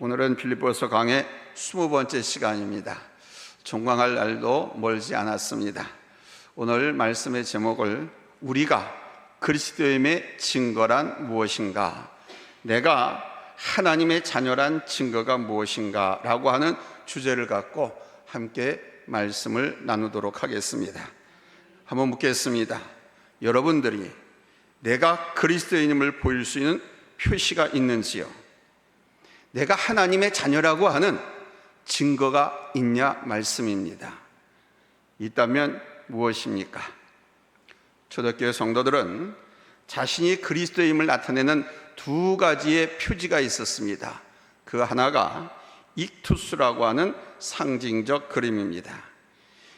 오늘은 빌립보서 강의 20번째 시간입니다. 종강할 날도 멀지 않았습니다. 오늘 말씀의 제목을 우리가 그리스도임의 증거란 무엇인가, 내가 하나님의 자녀란 증거가 무엇인가 라고 하는 주제를 갖고 함께 말씀을 나누도록 하겠습니다. 한번 묻겠습니다. 여러분들이 내가 그리스도인임을 보일 수 있는 표시가 있는지요? 내가 하나님의 자녀라고 하는 증거가 있냐 말씀입니다. 있다면 무엇입니까? 초대교회 성도들은 자신이 그리스도임을 나타내는 두 가지의 표지가 있었습니다. 그 하나가 익투스라고 하는 상징적 그림입니다.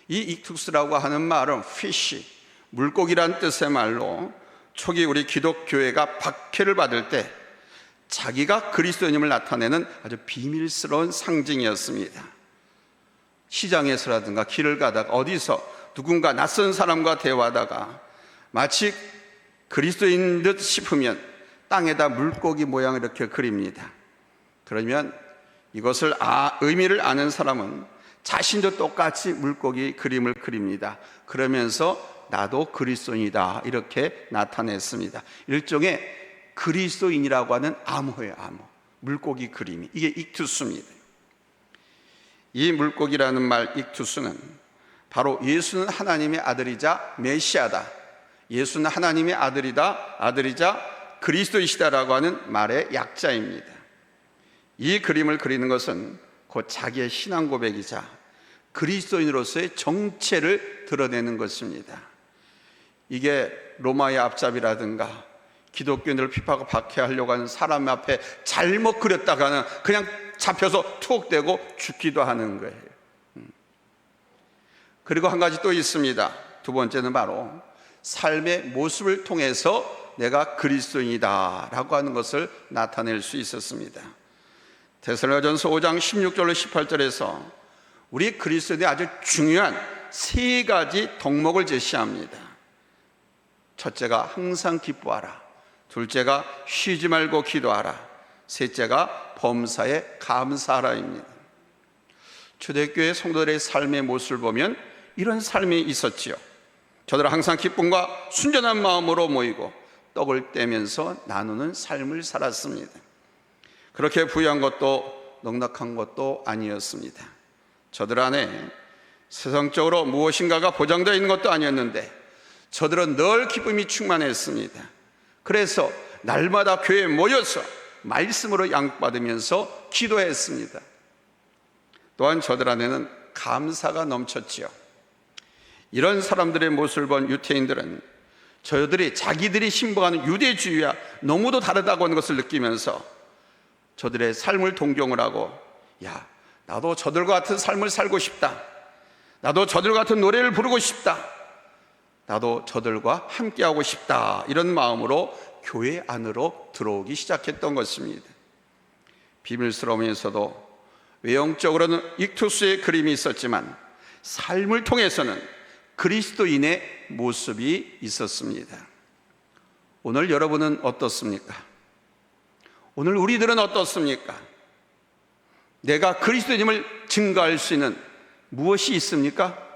이 익투스라고 하는 말은 fish, 물고기란 뜻의 말로 초기 우리 기독교회가 박해를 받을 때 자기가 그리스도인임을 나타내는 아주 비밀스러운 상징이었습니다. 시장에서라든가 길을 가다가 어디서 누군가 낯선 사람과 대화하다가 마치 그리스도인 듯 싶으면 땅에다 물고기 모양을 이렇게 그립니다. 그러면 이것을 의미를 아는 사람은 자신도 똑같이 물고기 그림을 그립니다. 그러면서 나도 그리스도인이다 이렇게 나타냈습니다. 일종의 그리스도인이라고 하는 암호예요. 암호. 물고기 그림이. 이게 익투스입니다. 이 물고기라는 말 익투스는 바로 예수는 하나님의 아들이자 메시아다, 예수는 하나님의 아들이자 그리스도이시다라고 하는 말의 약자입니다. 이 그림을 그리는 것은 곧 자기의 신앙 고백이자 그리스도인으로서의 정체를 드러내는 것입니다. 이게 로마의 앞잡이라든가 기독교인들을 핍하고 박해하려고 하는 사람 앞에 잘못 그렸다가는 그냥 잡혀서 투옥되고 죽기도 하는 거예요. 그리고 한 가지 또 있습니다. 두 번째는 바로 삶의 모습을 통해서 내가 그리스도인이다 라고 하는 것을 나타낼 수 있었습니다. 데살로니가전서 5장 16절로 18절에서 우리 그리스도인의 아주 중요한 세 가지 덕목을 제시합니다. 첫째가 항상 기뻐하라, 둘째가 쉬지 말고 기도하라, 셋째가 범사에 감사하라입니다. 초대교회 성도들의 삶의 모습을 보면 이런 삶이 있었지요. 저들은 항상 기쁨과 순전한 마음으로 모이고 떡을 떼면서 나누는 삶을 살았습니다. 그렇게 부유한 것도 넉넉한 것도 아니었습니다. 저들 안에 세상적으로 무엇인가가 보장되어 있는 것도 아니었는데 저들은 늘 기쁨이 충만했습니다. 그래서 날마다 교회에 모여서 말씀으로 양육받으면서 기도했습니다. 또한 저들 안에는 감사가 넘쳤지요. 이런 사람들의 모습을 본 유태인들은 저들이 자기들이 신봉하는 유대주의와 너무도 다르다고 하는 것을 느끼면서 저들의 삶을 동경을 하고, 야, 나도 저들과 같은 삶을 살고 싶다, 나도 저들과 같은 노래를 부르고 싶다, 나도 저들과 함께하고 싶다, 이런 마음으로 교회 안으로 들어오기 시작했던 것입니다. 비밀스러우면서도 외형적으로는 익투스의 그림이 있었지만 삶을 통해서는 그리스도인의 모습이 있었습니다. 오늘 여러분은 어떻습니까? 오늘 우리들은 어떻습니까? 내가 그리스도인임을 증거할 수 있는 무엇이 있습니까?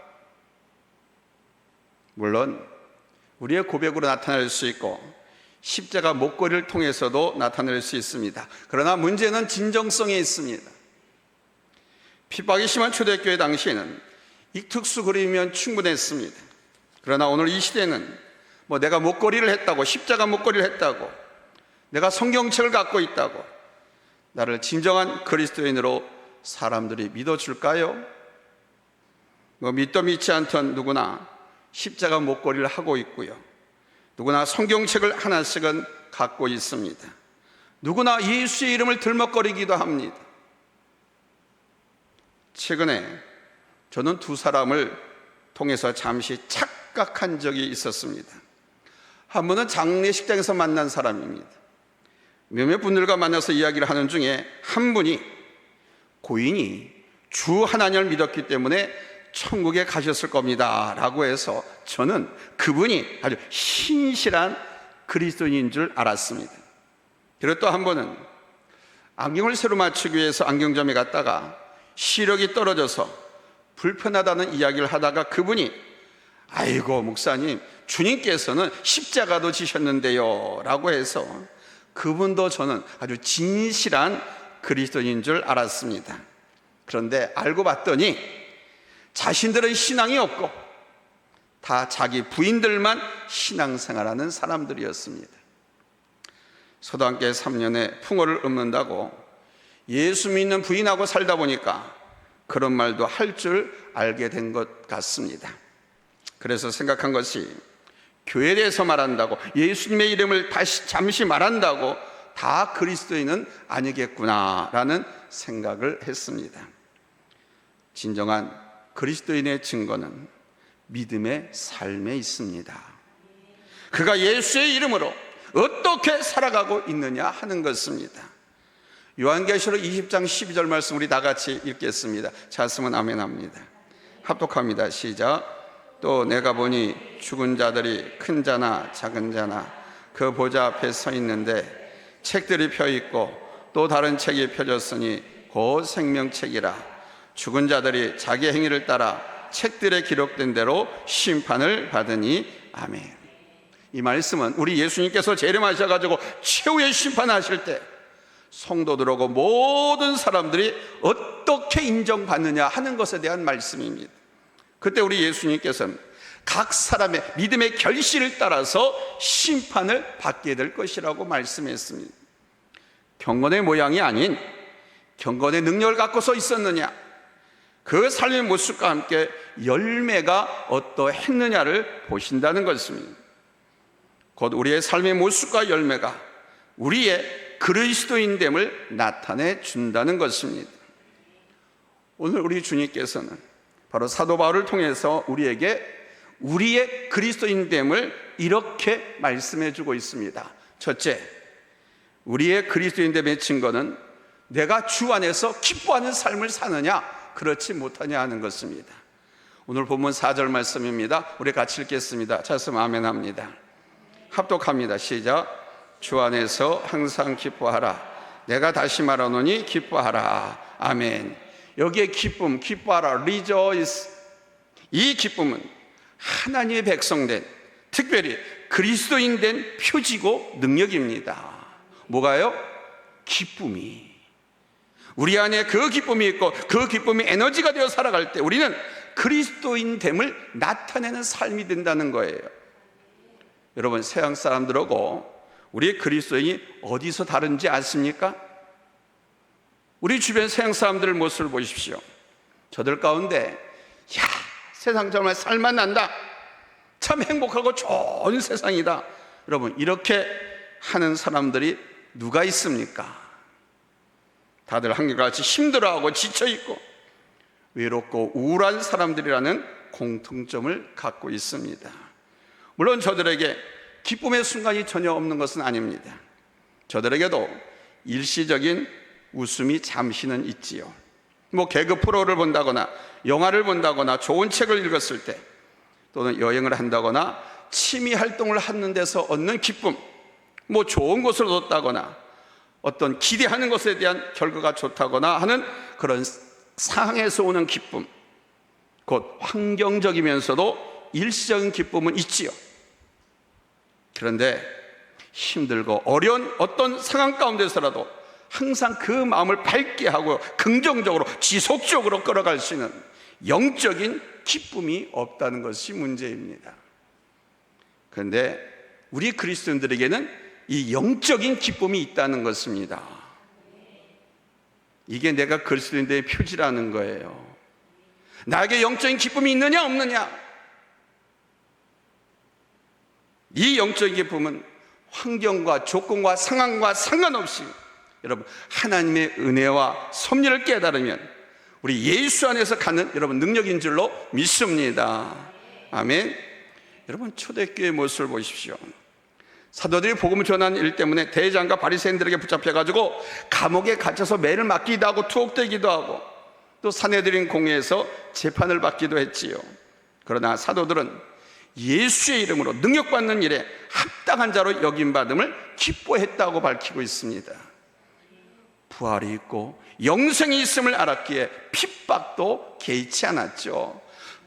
물론 우리의 고백으로 나타낼 수 있고 십자가 목걸이를 통해서도 나타낼 수 있습니다. 그러나 문제는 진정성에 있습니다. 핍박이 심한 초대교회 당시에는 익투스 그림이면 충분했습니다. 그러나 오늘 이 시대는 내가 목걸이를 했다고, 십자가 목걸이를 했다고, 내가 성경책을 갖고 있다고 나를 진정한 그리스도인으로 사람들이 믿어줄까요? 믿도 믿지 않던 누구나 십자가 목걸이를 하고 있고요, 누구나 성경책을 하나씩은 갖고 있습니다. 누구나 예수의 이름을 들먹거리기도 합니다. 최근에 저는 두 사람을 통해서 잠시 착각한 적이 있었습니다. 한 분은 장례식장에서 만난 사람입니다. 몇몇 분들과 만나서 이야기를 하는 중에 한 분이 고인이 주 하나님을 믿었기 때문에 천국에 가셨을 겁니다 라고 해서 저는 그분이 아주 신실한 그리스도인인 줄 알았습니다. 그리고 또 한 번은 안경을 새로 맞추기 위해서 안경점에 갔다가 시력이 떨어져서 불편하다는 이야기를 하다가 그분이 아이고 목사님, 주님께서는 십자가도 지셨는데요 라고 해서 그분도 저는 아주 진실한 그리스도인인 줄 알았습니다. 그런데 알고 봤더니 자신들은 신앙이 없고 다 자기 부인들만 신앙생활하는 사람들이었습니다. 소단계 3년에 풍어를 읊는다고 예수 믿는 부인하고 살다 보니까 그런 말도 할 줄 알게 된 것 같습니다. 그래서 생각한 것이 교회에 대해서 말한다고, 예수님의 이름을 잠시 말한다고 다 그리스도인은 아니겠구나라는 생각을 했습니다. 진정한 그리스도인의 증거는 믿음의 삶에 있습니다. 그가 예수의 이름으로 어떻게 살아가고 있느냐 하는 것입니다. 요한계시록 20장 12절 말씀 우리 다 같이 읽겠습니다. 찾으면 아멘 합니다. 합독합니다. 시작. 또 내가 보니 죽은 자들이 큰 자나 작은 자나 그 보좌 앞에 서 있는데 책들이 펴 있고 또 다른 책이 펴졌으니 곧 생명책이라. 죽은 자들이 자기 행위를 따라 책들에 기록된 대로 심판을 받으니 아멘. 이 말씀은 우리 예수님께서 재림하셔가지고 최후의 심판하실 때 성도들하고 모든 사람들이 어떻게 인정받느냐 하는 것에 대한 말씀입니다. 그때 우리 예수님께서는 각 사람의 믿음의 결실을 따라서 심판을 받게 될 것이라고 말씀했습니다. 경건의 모양이 아닌 경건의 능력을 갖고서 있었느냐, 그 삶의 모습과 함께 열매가 어떠했느냐를 보신다는 것입니다. 곧 우리의 삶의 모습과 열매가 우리의 그리스도인됨을 나타내 준다는 것입니다. 오늘 우리 주님께서는 바로 사도 바울을 통해서 우리에게 우리의 그리스도인됨을 이렇게 말씀해 주고 있습니다. 첫째, 우리의 그리스도인됨의 증거는 내가 주 안에서 기뻐하는 삶을 사느냐 그렇지 못하냐 하는 것입니다. 오늘 본문 4절 말씀입니다. 우리 같이 읽겠습니다. 찾으면 아멘 합니다. 합독합니다. 시작. 주 안에서 항상 기뻐하라. 내가 다시 말하노니 기뻐하라. 아멘. 여기에 기쁨, 기뻐하라, rejoice. 이 기쁨은 하나님의 백성된, 특별히 그리스도인 된 표지고 능력입니다. 뭐가요? 기쁨이. 우리 안에 그 기쁨이 있고 그 기쁨이 에너지가 되어 살아갈 때 우리는 그리스도인됨을 나타내는 삶이 된다는 거예요. 여러분, 서양 사람들하고 우리 그리스도인이 어디서 다른지 아십니까? 우리 주변 서양 사람들의 모습을 보십시오. 저들 가운데 야, 세상 정말 살만 난다, 참 행복하고 좋은 세상이다, 여러분 이렇게 하는 사람들이 누가 있습니까? 다들 한결같이 힘들어하고 지쳐있고 외롭고 우울한 사람들이라는 공통점을 갖고 있습니다. 물론 저들에게 기쁨의 순간이 전혀 없는 것은 아닙니다. 저들에게도 일시적인 웃음이 잠시는 있지요. 개그 프로를 본다거나 영화를 본다거나 좋은 책을 읽었을 때, 또는 여행을 한다거나 취미 활동을 하는 데서 얻는 기쁨, 좋은 것을 얻었다거나 어떤 기대하는 것에 대한 결과가 좋다거나 하는 그런 상황에서 오는 기쁨, 곧 환경적이면서도 일시적인 기쁨은 있지요. 그런데 힘들고 어려운 어떤 상황 가운데서라도 항상 그 마음을 밝게 하고 긍정적으로 지속적으로 끌어갈 수 있는 영적인 기쁨이 없다는 것이 문제입니다. 그런데 우리 그리스도인들에게는 이 영적인 기쁨이 있다는 것입니다. 이게 내가 그리스도인들의 표지라는 거예요. 나에게 영적인 기쁨이 있느냐 없느냐, 이 영적인 기쁨은 환경과 조건과 상황과 상관없이 여러분 하나님의 은혜와 섭리를 깨달으면 우리 예수 안에서 갖는 여러분 능력인 줄로 믿습니다. 아멘. 여러분 초대교회의 모습을 보십시오. 사도들이 복음을 전하는 일 때문에 대장과 바리새인들에게 붙잡혀가지고 감옥에 갇혀서 매를 맞기도 하고 투옥되기도 하고 또 사내들인 공회에서 재판을 받기도 했지요. 그러나 사도들은 예수의 이름으로 능력받는 일에 합당한 자로 여김받음을 기뻐했다고 밝히고 있습니다. 부활이 있고 영생이 있음을 알았기에 핍박도 개의치 않았죠.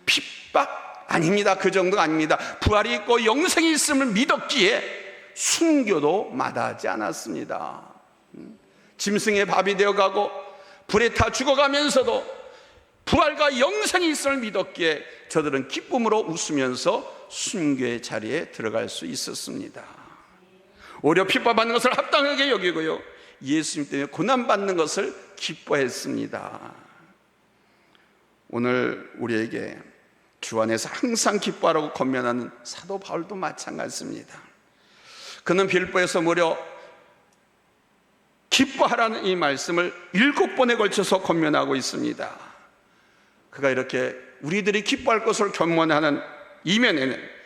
핍박 아닙니다. 그 정도가 아닙니다. 부활이 있고 영생이 있음을 믿었기에 순교도 마다하지 않았습니다. 짐승의 밥이 되어가고 불에 타 죽어가면서도 부활과 영생이 있음을 믿었기에 저들은 기쁨으로 웃으면서 순교의 자리에 들어갈 수 있었습니다. 오히려 핍박받는 것을 합당하게 여기고요, 예수님 때문에 고난받는 것을 기뻐했습니다. 오늘 우리에게 주 안에서 항상 기뻐하라고 권면하는 사도 바울도 마찬가지입니다. 그는 빌보에서 무려 기뻐하라는 이 말씀을 7번에 걸쳐서 권면하고 있습니다. 그가 이렇게 우리들이 기뻐할 것을 권면하는 이면에는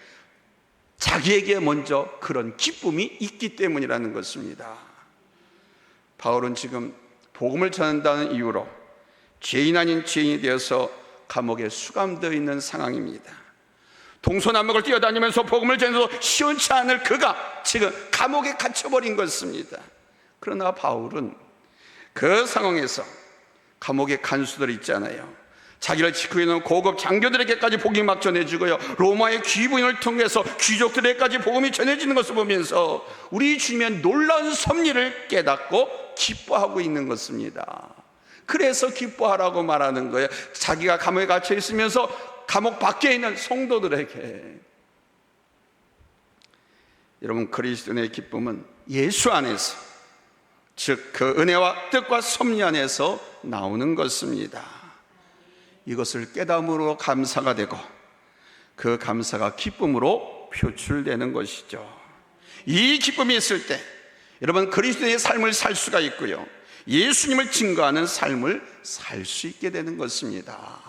자기에게 먼저 그런 기쁨이 있기 때문이라는 것입니다. 바울은 지금 복음을 전한다는 이유로 죄인 아닌 죄인이 되어서 감옥에 수감되어 있는 상황입니다. 동서남북을 뛰어다니면서 복음을 전해서 시원치 않을 그가 지금 감옥에 갇혀버린 것입니다. 그러나 바울은 그 상황에서 감옥의 간수들 있잖아요, 자기를 지키고 있는 고급 장교들에게까지 복음이 막 전해지고요, 로마의 귀부인을 통해서 귀족들에게까지 복음이 전해지는 것을 보면서 우리 주님의 놀라운 섭리를 깨닫고 기뻐하고 있는 것입니다. 그래서 기뻐하라고 말하는 거예요. 자기가 감옥에 갇혀 있으면서 감옥 밖에 있는 성도들에게. 여러분, 그리스도인의 기쁨은 예수 안에서, 즉 그 은혜와 뜻과 섭리 안에서 나오는 것입니다. 이것을 깨달음으로 감사가 되고 그 감사가 기쁨으로 표출되는 것이죠. 이 기쁨이 있을 때 여러분, 그리스도의 삶을 살 수가 있고요, 예수님을 증거하는 삶을 살 수 있게 되는 것입니다.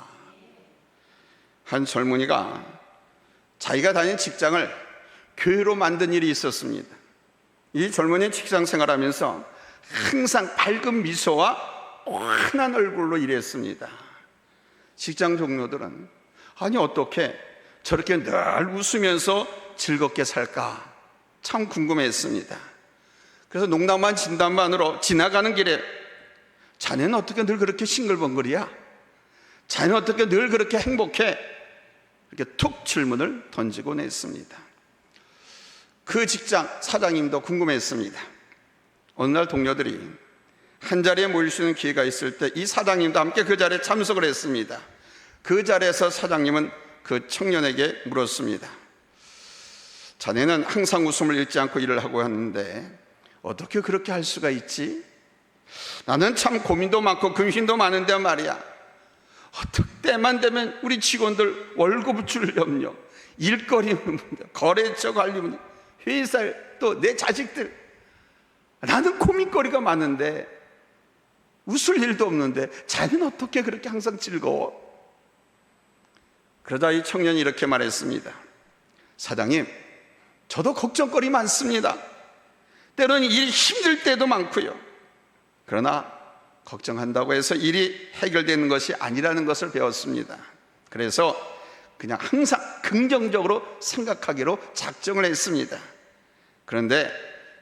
한 젊은이가 자기가 다니는 직장을 교회로 만든 일이 있었습니다. 이 젊은이는 직장 생활하면서 항상 밝은 미소와 환한 얼굴로 일했습니다. 직장 동료들은 아니 어떻게 저렇게 늘 웃으면서 즐겁게 살까 참 궁금했습니다. 그래서 농담만 진담만으로 지나가는 길에 자네는 어떻게 늘 그렇게 싱글벙글이야? 자네는 어떻게 늘 그렇게 행복해? 이렇게 툭 질문을 던지곤 했습니다. 그 직장 사장님도 궁금했습니다. 어느 날 동료들이 한자리에 모일 수 있는 기회가 있을 때 이 사장님도 함께 그 자리에 참석을 했습니다. 그 자리에서 사장님은 그 청년에게 물었습니다. 자네는 항상 웃음을 잃지 않고 일을 하고 하는데 어떻게 그렇게 할 수가 있지? 나는 참 고민도 많고 근심도 많은데 말이야, 어떻게 때만 되면 우리 직원들 월급 줄 염려, 일거리 문제, 거래처 관리 문제, 회사 또 내 자식들, 나는 고민거리가 많은데 웃을 일도 없는데 자네는 어떻게 그렇게 항상 즐거워? 그러다 이 청년이 이렇게 말했습니다. 사장님, 저도 걱정거리 많습니다. 때로는 일이 힘들 때도 많고요, 그러나 걱정한다고 해서 일이 해결되는 것이 아니라는 것을 배웠습니다. 그래서 그냥 항상 긍정적으로 생각하기로 작정을 했습니다. 그런데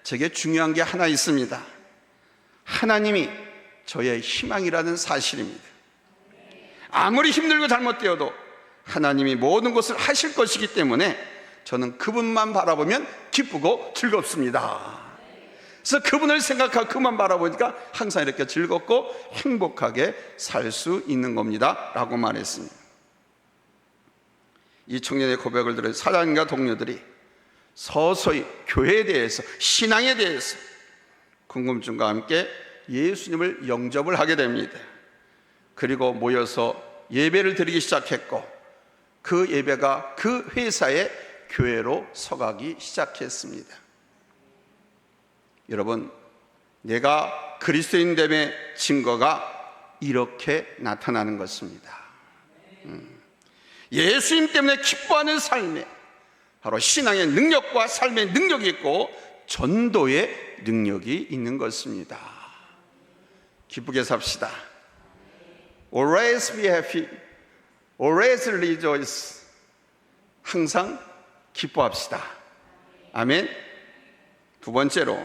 제게 중요한 게 하나 있습니다. 하나님이 저의 희망이라는 사실입니다. 아무리 힘들고 잘못되어도 하나님이 모든 것을 하실 것이기 때문에 저는 그분만 바라보면 기쁘고 즐겁습니다. 그래서 그분을 생각하고 그만 바라보니까 항상 이렇게 즐겁고 행복하게 살 수 있는 겁니다 라고 말했습니다. 이 청년의 고백을 들은 사장님과 동료들이 서서히 교회에 대해서, 신앙에 대해서 궁금증과 함께 예수님을 영접을 하게 됩니다. 그리고 모여서 예배를 드리기 시작했고 그 예배가 그 회사의 교회로 서가기 시작했습니다. 여러분, 내가 그리스도인됨의 증거가 이렇게 나타나는 것입니다. 예수님 때문에 기뻐하는 삶에 바로 신앙의 능력과 삶의 능력이 있고 전도의 능력이 있는 것입니다. 기쁘게 삽시다. Always be happy. Always rejoice. 항상 기뻐합시다. 아멘. 두 번째로,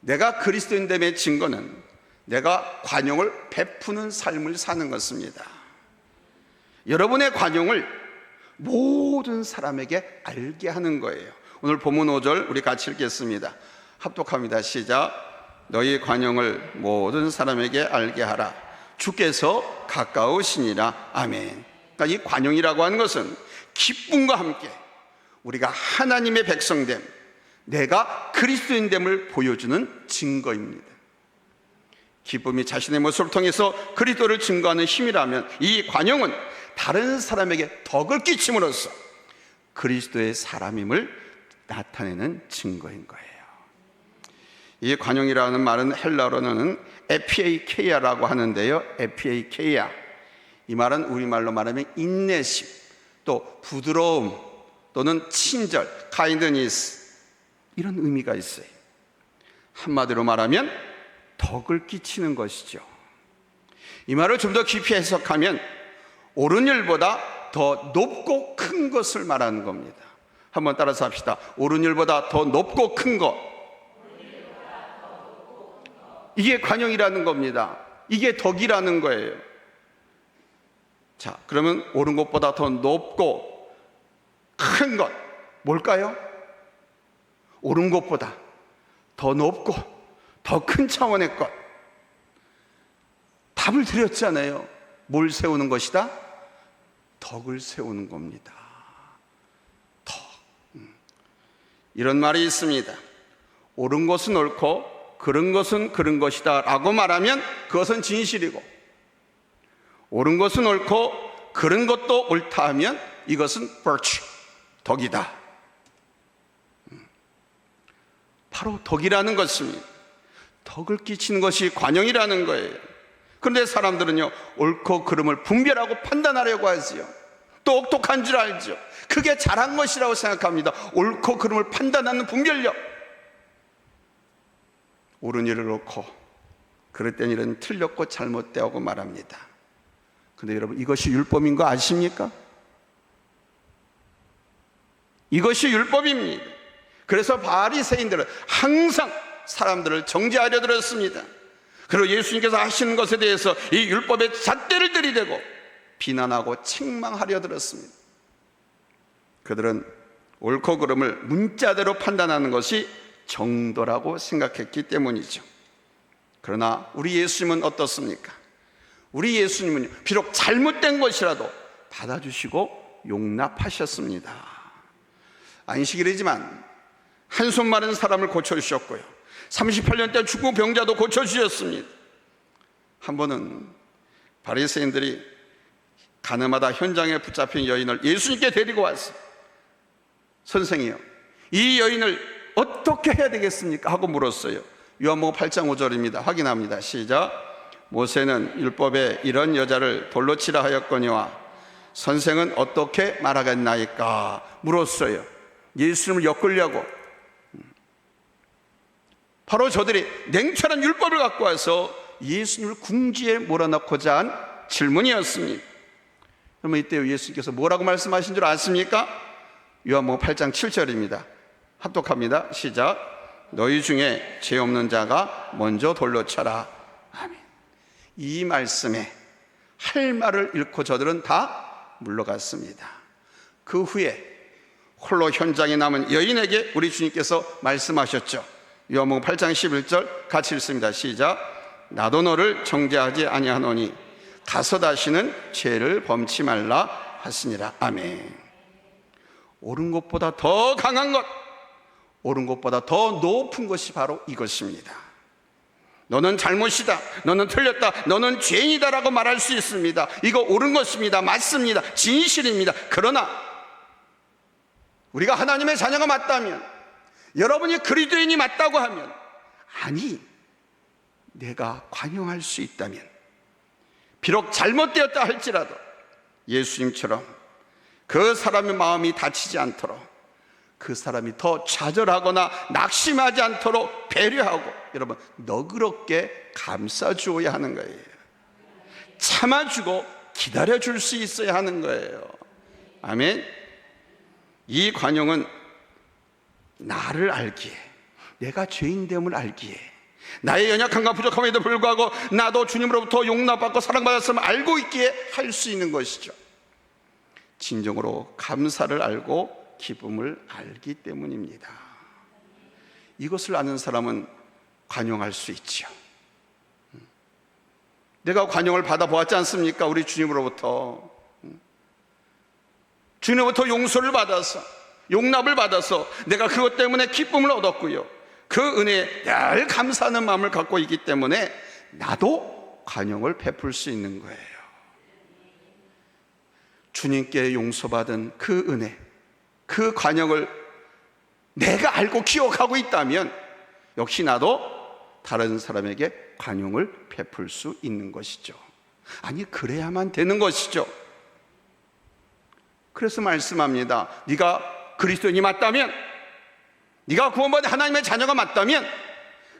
내가 그리스도인됨의 증거는 내가 관용을 베푸는 삶을 사는 것입니다. 여러분의 관용을 모든 사람에게 알게 하는 거예요. 오늘 본문 5절 우리 같이 읽겠습니다. 합독합니다. 시작. 너희 관용을 모든 사람에게 알게 하라. 주께서 가까우시니라. 아멘. 그러니까 이 관용이라고 하는 것은 기쁨과 함께 우리가 하나님의 백성됨, 내가 그리스도인됨을 보여주는 증거입니다. 기쁨이 자신의 모습을 통해서 그리스도를 증거하는 힘이라면 이 관용은 다른 사람에게 덕을 끼침으로써 그리스도의 사람임을 나타내는 증거인 거예요. 이 관용이라는 말은 헬라어로는 에피에이케이아라고 하는데요. 에피에이케이아, 이 말은 우리말로 말하면 인내심, 또 부드러움 또는 친절, kindness, 이런 의미가 있어요. 한마디로 말하면 덕을 끼치는 것이죠. 이 말을 좀 더 깊이 해석하면 옳은 일보다 더 높고 큰 것을 말하는 겁니다. 한번 따라서 합시다. 옳은 일보다 더 높고 큰 것, 이게 관용이라는 겁니다. 이게 덕이라는 거예요. 자, 그러면 옳은 것보다 더 높고 큰 것 뭘까요? 옳은 것보다 더 높고 더 큰 차원의 것. 답을 드렸잖아요. 뭘 세우는 것이다? 덕을 세우는 겁니다. 덕. 이런 말이 있습니다. 옳은 것은 옳고 그른 것은 그른 것이다 라고 말하면 그것은 진실이고, 옳은 것은 옳고 그른 것도 옳다 하면 이것은 virtue, 덕이다. 바로 덕이라는 것입니다. 덕을 끼치는 것이 관용이라는 거예요. 그런데 사람들은요, 옳고 그름을 분별하고 판단하려고 하지요. 똑똑한 줄 알죠. 그게 잘한 것이라고 생각합니다. 옳고 그름을 판단하는 분별력. 옳은 일을 옳고 그릇된 일은 틀렸고 잘못되고 말합니다. 그런데 여러분, 이것이 율법인 거 아십니까? 이것이 율법입니다. 그래서 바리새인들은 항상 사람들을 정죄하려 들었습니다. 그리고 예수님께서 하시는 것에 대해서 이 율법의 잣대를 들이대고 비난하고 책망하려 들었습니다. 그들은 옳고 그름을 문자대로 판단하는 것이 정도라고 생각했기 때문이죠. 그러나 우리 예수님은 어떻습니까? 우리 예수님은 비록 잘못된 것이라도 받아주시고 용납하셨습니다. 안식일이지만 한손 마른 사람을 고쳐주셨고요, 38년대 죽은 병자도 고쳐주셨습니다. 한 번은 바리새인들이 가늠하다 현장에 붙잡힌 여인을 예수님께 데리고 왔어요. 선생이요, 이 여인을 어떻게 해야 되겠습니까? 하고 물었어요. 요한복음 8장 5절입니다. 확인합니다. 시작. 모세는 율법에 이런 여자를 돌로 치라 하였거니와 선생은 어떻게 말하겠나이까? 물었어요. 예수님을 엮으려고. 바로 저들이 냉철한 율법을 갖고 와서 예수님을 궁지에 몰아넣고자 한 질문이었습니다. 그러면 이때 예수님께서 뭐라고 말씀하신 줄 아십니까? 요한복음 8장 7절입니다. 합독합니다. 시작. 너희 중에 죄 없는 자가 먼저 돌로 쳐라. 아멘. 이 말씀에 할 말을 잃고 저들은 다 물러갔습니다. 그 후에 홀로 현장에 남은 여인에게 우리 주님께서 말씀하셨죠. 요한복음 8장 11절 같이 읽습니다. 시작. 나도 너를 정죄하지 아니하노니 가서 다시는 죄를 범치 말라 하시니라. 아멘. 옳은 것보다 더 강한 것, 옳은 것보다 더 높은 것이 바로 이것입니다. 너는 잘못이다, 너는 틀렸다, 너는 죄인이다 라고 말할 수 있습니다. 이거 옳은 것입니다. 맞습니다. 진실입니다. 그러나 우리가 하나님의 자녀가 맞다면, 여러분이 그리스도인이 맞다고 하면, 아니, 내가 관용할 수 있다면, 비록 잘못되었다 할지라도 예수님처럼 그 사람의 마음이 다치지 않도록, 그 사람이 더 좌절하거나 낙심하지 않도록 배려하고, 여러분, 너그럽게 감싸주어야 하는 거예요. 참아주고 기다려줄 수 있어야 하는 거예요. 아멘. 이 관용은 나를 알기에, 내가 죄인됨을 알기에, 나의 연약함과 부족함에도 불구하고 나도 주님으로부터 용납받고 사랑받았음을 알고 있기에 할 수 있는 것이죠. 진정으로 감사를 알고 기쁨을 알기 때문입니다. 이것을 아는 사람은 관용할 수 있죠. 내가 관용을 받아보았지 않습니까? 우리 주님으로부터. 주님으로부터 용서를 받아서, 용납을 받아서 내가 그것 때문에 기쁨을 얻었고요, 그 은혜에 늘 감사하는 마음을 갖고 있기 때문에 나도 관용을 베풀 수 있는 거예요. 주님께 용서받은 그 은혜, 그 관용을 내가 알고 기억하고 있다면 역시 나도 다른 사람에게 관용을 베풀 수 있는 것이죠. 아니, 그래야만 되는 것이죠. 그래서 말씀합니다. 네가 그리스도인이 맞다면, 네가 구원받은 하나님의 자녀가 맞다면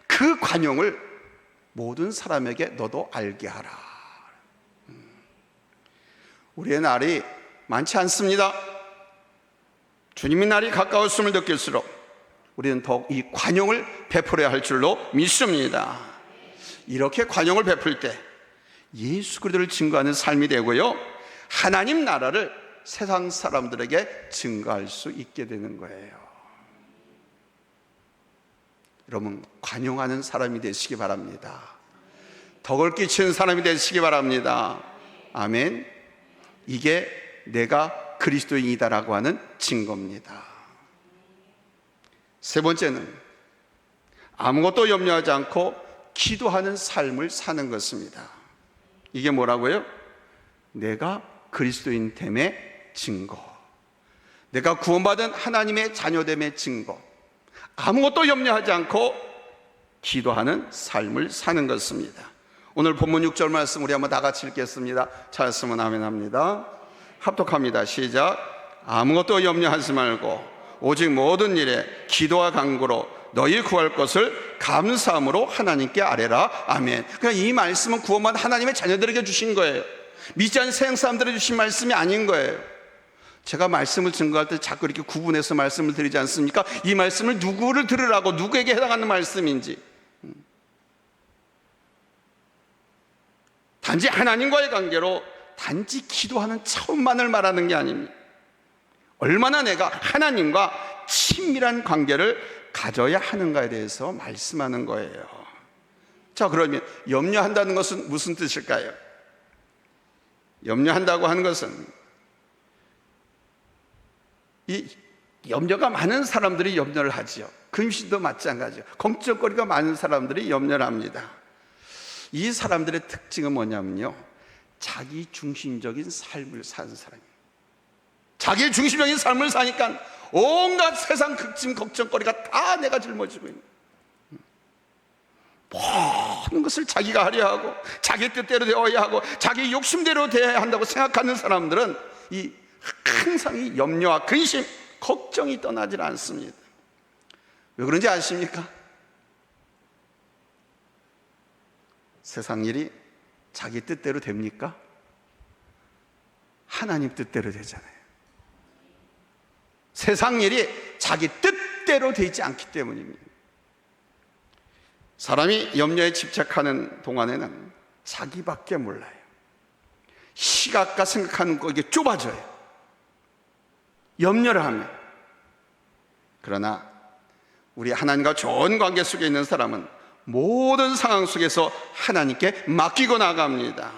그 관용을 모든 사람에게 너도 알게 하라. 우리의 날이 많지 않습니다. 주님의 날이 가까웠음을 느낄수록 우리는 더욱 이 관용을 베풀어야 할 줄로 믿습니다. 이렇게 관용을 베풀 때 예수 그리스도를 증거하는 삶이 되고요, 하나님 나라를 세상 사람들에게 증거할 수 있게 되는 거예요. 여러분, 관용하는 사람이 되시기 바랍니다. 덕을 끼치는 사람이 되시기 바랍니다. 아멘. 이게 내가 그리스도인이다라고 하는 증거입니다. 세 번째는 아무것도 염려하지 않고 기도하는 삶을 사는 것입니다. 이게 뭐라고요? 내가 그리스도인 됨의 증거, 내가 구원받은 하나님의 자녀됨의 증거, 아무것도 염려하지 않고 기도하는 삶을 사는 것입니다. 오늘 본문 6절 말씀 우리 한번 다 같이 읽겠습니다. 찾았으면 아멘 합니다. 합독합니다. 시작. 아무것도 염려하지 말고 오직 모든 일에 기도와 간구로 너희 구할 것을 감사함으로 하나님께 아뢰라. 아멘. 그러니까 이 말씀은 구원받은 하나님의 자녀들에게 주신 거예요. 믿지 않는 세상 사람들에게 주신 말씀이 아닌 거예요. 제가 말씀을 증거할 때 자꾸 이렇게 구분해서 말씀을 드리지 않습니까? 이 말씀을 누구를 들으라고, 누구에게 해당하는 말씀인지, 단지 하나님과의 관계로 단지 기도하는 차원만을 말하는 게 아닙니다. 얼마나 내가 하나님과 친밀한 관계를 가져야 하는가에 대해서 말씀하는 거예요. 자, 그러면 염려한다는 것은 무슨 뜻일까요? 염려한다고 하는 것은 이 염려가 많은 사람들이 염려를 하지요. 금신도 마찬가지요. 걱정거리가 많은 사람들이 염려를 합니다. 이 사람들의 특징은 뭐냐면요, 자기 중심적인 삶을 사는 사람이에요. 자기 중심적인 삶을 사니까 온갖 세상 극심 걱정거리가 다 내가 짊어지고 있는, 모든 것을 자기가 하려 하고 자기 뜻대로 되어야 하고 자기 욕심대로 되어야 한다고 생각하는 사람들은 항상 이 염려와 근심, 걱정이 떠나질 않습니다. 왜 그런지 아십니까? 세상 일이 자기 뜻대로 됩니까? 하나님 뜻대로 되잖아요. 세상 일이 자기 뜻대로 되지 않기 때문입니다. 사람이 염려에 집착하는 동안에는 자기밖에 몰라요. 시각과 생각하는 거 이게 좁아져요, 염려를 하면. 그러나 우리 하나님과 좋은 관계 속에 있는 사람은 모든 상황 속에서 하나님께 맡기고 나갑니다.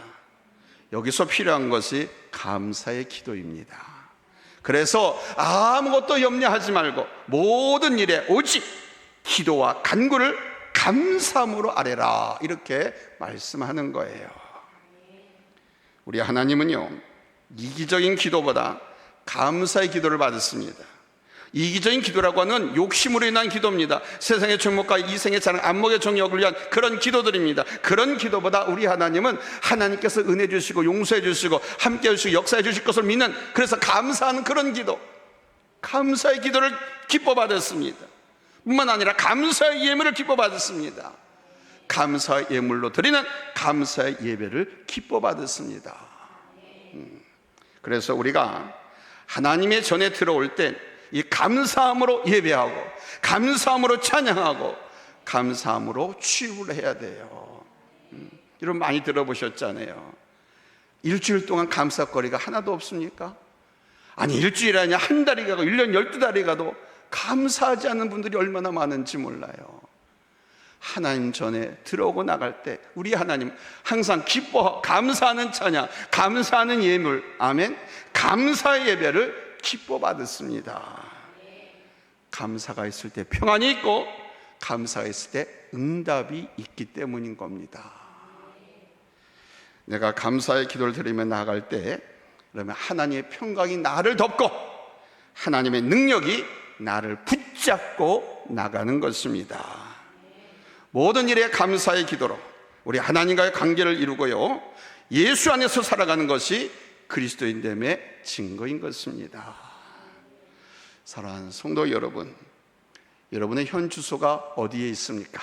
여기서 필요한 것이 감사의 기도입니다. 그래서 아무것도 염려하지 말고 모든 일에 오직 기도와 간구를 감사함으로 아뢰라, 이렇게 말씀하는 거예요. 우리 하나님은요, 이기적인 기도보다 감사의 기도를 받았습니다. 이기적인 기도라고 하는 욕심으로 인한 기도입니다. 세상의 정목과 이생의 자랑, 안목의 정욕을 위한 그런 기도들입니다. 그런 기도보다 우리 하나님은 하나님께서 은혜 주시고 용서해 주시고 함께 해주시고 역사해 주실 것을 믿는, 그래서 감사하는 그런 기도, 감사의 기도를 기뻐 받았습니다. 뿐만 아니라 감사의 예물을 기뻐 받았습니다. 감사의 예물로 드리는 감사의 예배를 기뻐 받았습니다. 그래서 우리가 하나님의 전에 들어올 때 이 감사함으로 예배하고 감사함으로 찬양하고 감사함으로 취급을 해야 돼요. 이런 많이 들어보셨잖아요. 일주일 동안 감사거리가 하나도 없습니까? 아니 일주일 아니야 한 달이 가고 1년 12달이 가도 감사하지 않는 분들이 얼마나 많은지 몰라요. 하나님 전에 들어오고 나갈 때 우리 하나님 항상 기뻐 감사하는 찬양, 감사하는 예물, 아멘, 감사의 예배를 기뻐 받았습니다. 감사가 있을 때 평안이 있고 감사가 있을 때 응답이 있기 때문인 겁니다. 내가 감사의 기도를 드리며 나아갈 때 그러면 하나님의 평강이 나를 덮고 하나님의 능력이 나를 붙잡고 나가는 것입니다. 모든 일에 감사의 기도로 우리 하나님과의 관계를 이루고요, 예수 안에서 살아가는 것이 그리스도인됨의 증거인 것입니다. 사랑하는 성도 여러분, 여러분의 현 주소가 어디에 있습니까?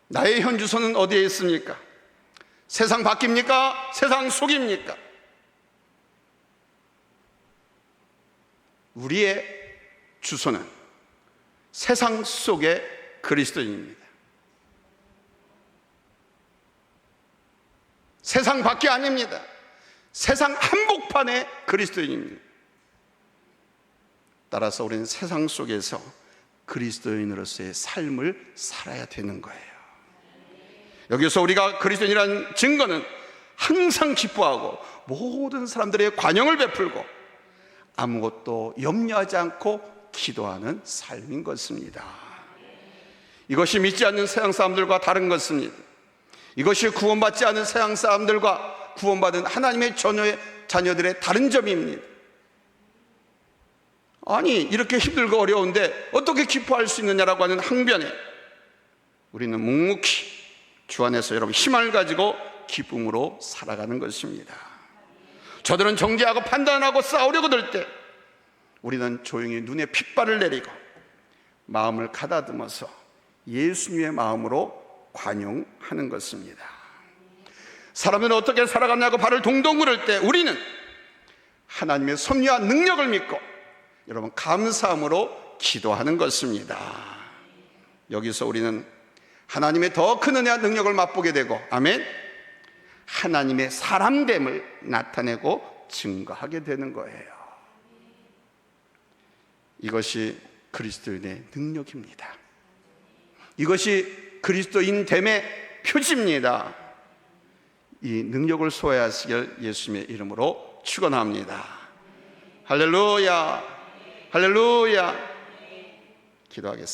나의 현 주소는 어디에 있습니까? 세상 밖입니까? 세상 속입니까? 우리의 주소는 세상 속의 그리스도인입니다. 세상 밖이 아닙니다. 세상 한복판의 그리스도인입니다. 따라서 우리는 세상 속에서 그리스도인으로서의 삶을 살아야 되는 거예요. 여기서 우리가 그리스도인이라는 증거는 항상 기뻐하고 모든 사람들의 관용을 베풀고 아무것도 염려하지 않고 기도하는 삶인 것입니다. 이것이 믿지 않는 세상 사람들과 다른 것입니다. 이것이 구원받지 않은 세상 사람들과 구원받은 하나님의 자녀들의 다른 점입니다. 아니 이렇게 힘들고 어려운데 어떻게 기뻐할 수 있느냐라고 하는 항변에 우리는 묵묵히 주 안에서 여러분 힘을 가지고 기쁨으로 살아가는 것입니다. 저들은 정죄하고 판단하고 싸우려고 들 때 우리는 조용히 눈에 핏발을 내리고 마음을 가다듬어서 예수님의 마음으로 관용하는 것입니다. 사람들은 어떻게 살아갔냐고 발을 동동 구를 때 우리는 하나님의 섭리와 능력을 믿고 여러분 감사함으로 기도하는 것입니다. 여기서 우리는 하나님의 더 큰 은혜와 능력을 맛보게 되고, 아멘, 하나님의 사람됨을 나타내고 증거하게 되는 거예요. 이것이 그리스도인의 능력입니다. 이것이 그리스도인됨의 표지입니다. 이 능력을 소화하시길 예수님의 이름으로 축원합니다. 할렐루야, 할렐루야. 기도하겠습니다.